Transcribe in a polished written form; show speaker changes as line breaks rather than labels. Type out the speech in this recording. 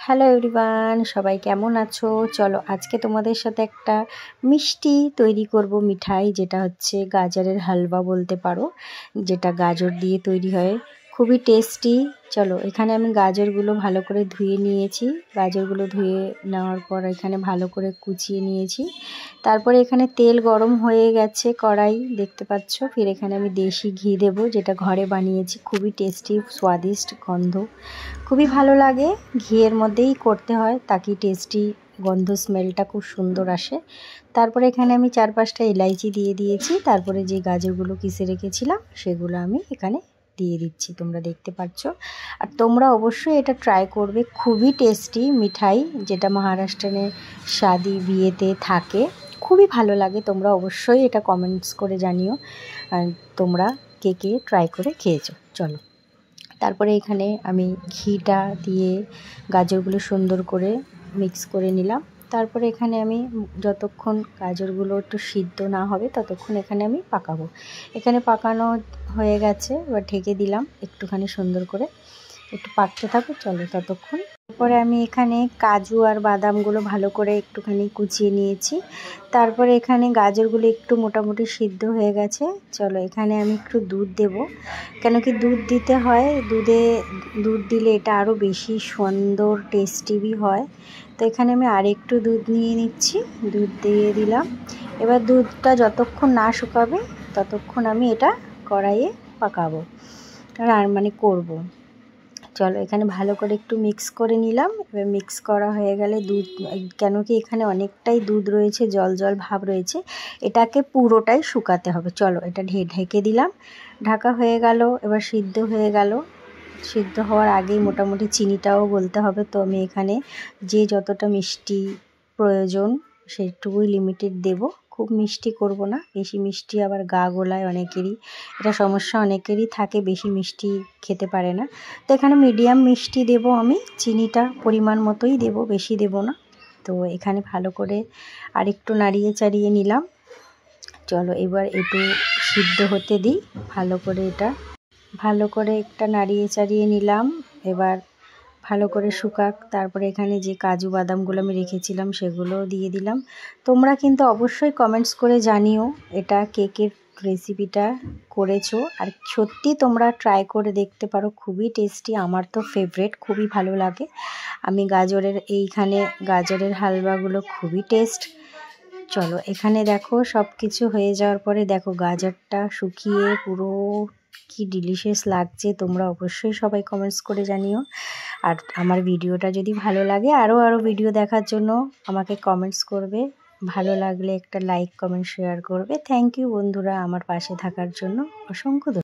Hello everyone, সবাই কেমন আছো? চলো আজকে তোমাদের সাথে একটা মিষ্টি তৈরি করব, মিঠাই, যেটা হচ্ছে গাজরের হালুয়া বলতে পারো, যেটা গাজর দিয়ে তৈরি হয়, খুবই টেস্টি। চলো, এখানে আমি গাজরগুলো ভালো করে ধুয়ে নিয়েছি। গাজরগুলো ধুয়ে নেওয়ার পর এখানে ভালো করে কুচিয়ে নিয়েছি। তারপরে এখানে তেল গরম হয়ে গেছে, কড়াই দেখতে পাচ্ছ। ফির এখানে আমি দেশি ঘি দেব, যেটা ঘরে বানিয়েছি, খুবই টেস্টি, স্বাদিষ্ট গন্ধ, খুবই ভালো লাগে। ঘিয়ের মধ্যেই করতে হয়, তাকে টেস্টি গন্ধ, স্মেলটা খুব সুন্দর আসে। তারপরে এখানে আমি 4-5টা এলাইচি দিয়ে দিয়েছি। তারপরে যে গাজরগুলো কিসে রেখেছিলাম সেগুলো আমি এখানে দিয়ে দিচ্ছি, তোমরা দেখতে পাচ্ছ। আর তোমরা অবশ্যই এটা ট্রাই করবে, খুবই টেস্টি মিঠাই, যেটা মহারাষ্ট্রের শাদি বিয়েতে থাকে, খুবই ভালো লাগে। তোমরা অবশ্যই এটা কমেন্টস করে জানিও তোমরা কে কে ট্রাই করে খেয়েছো। চলো, তারপরে এখানে আমি ঘিটা দিয়ে গাজরগুলো সুন্দর করে মিক্স করে নিলাম। তারপরে এখানে আমি যতক্ষণ গাজরগুলো একটু সিদ্ধ না হবে ততক্ষণ এখানে আমি পাকাবো। এখানে পাকানো হয়ে গেছে, এবার ঢেকে দিলাম একটুখানি সুন্দর করে, একটু পাকতে থাকো। চলো ততক্ষণ। তারপরে আমি এখানে কাজু আর বাদামগুলো ভালো করে একটুখানি কুচিয়ে নিয়েছি। তারপরে এখানে গাজরগুলো একটু মোটামুটি সিদ্ধ হয়ে গেছে। চলো, এখানে আমি একটু দুধ দেব, কেন কি দুধ দিতে হয়, দুধ দিলে এটা আরও বেশি সুন্দর টেস্টি হয়। তো এখানে আমি আর একটু দুধ নিয়ে নিচ্ছি, দুধ দিয়ে দিলাম। এবার দুধটা যতক্ষণ না শুকাবে ততক্ষণ আমি এটা কড়াইয়ে পাকাবো আর করবো। চলো, এখানে ভালো করে একটু মিক্স করে নিলাম। এবার মিক্স করা হয়ে গেলে দুধ, কেন কি এখানে অনেকটাই দুধ রয়েছে, জল জল ভাব রয়েছে, এটাকে পুরোটাই শুকাতে হবে। চলো, এটা ঢেকে দিলাম, ঢাকা হয়ে গেল। এবার সিদ্ধ হয়ে গেল। সিদ্ধ হওয়ার আগেই মোটামুটি চিনিটাও গলতে হবে। তো আমি এখানে যে যতটা মিষ্টি প্রয়োজন সেটুকুই লিমিটেড দেব, খুব মিষ্টি করব না, বেশি মিষ্টি আবার গা গোলায় অনেকেরই, এটা সমস্যা অনেকেরই থাকে, বেশি মিষ্টি খেতে পারে না। তো এখানে মিডিয়াম মিষ্টি দেব আমি, চিনিটা পরিমাণ মতোই দেব, বেশি দেব না। তো এখানে ভালো করে আরেকটু নাড়িয়ে চাড়িয়ে নিলাম। চলো, এবার একটু সিদ্ধ হতে দিই ভালো করে, এটা ভালো করে একটা নাড়িয়ে চাড়িয়ে নিলাম। এবার ভালো করে শুকাক। তারপরে এখানে যে কাজু বাদামগুলো আমি রেখেছিলাম সেগুলো দিয়ে দিলাম। তোমরা কিন্তু অবশ্যই কমেন্টস করে জানিও এটা কেকের রেসিপিটা করেছো, আর সত্যি তোমরা ট্রাই করে দেখতে পারো, খুবই টেস্টি, আমার তো ফেভারেট, খুবই ভালো লাগে। আমি এইখানে গাজরের হালুয়াগুলো খুবই টেস্ট। চলো, এখানে দেখো সব কিছু হয়ে যাওয়ার পরে দেখো গাজরটা শুকিয়ে পুরো কি ডিলিশিয়াস লাগছে। তোমরা অবশ্যই সবাই কমেন্টস করে জানিও। আর আমার ভিডিওটা যদি ভালো লাগে, আরও ভিডিও দেখার জন্য আমাকে কমেন্টস করবে। ভালো লাগলে একটা লাইক, কমেন্ট, শেয়ার করবে। থ্যাংক ইউ বন্ধুরা, আমার পাশে থাকার জন্য অসংখ্য ধন্যবাদ।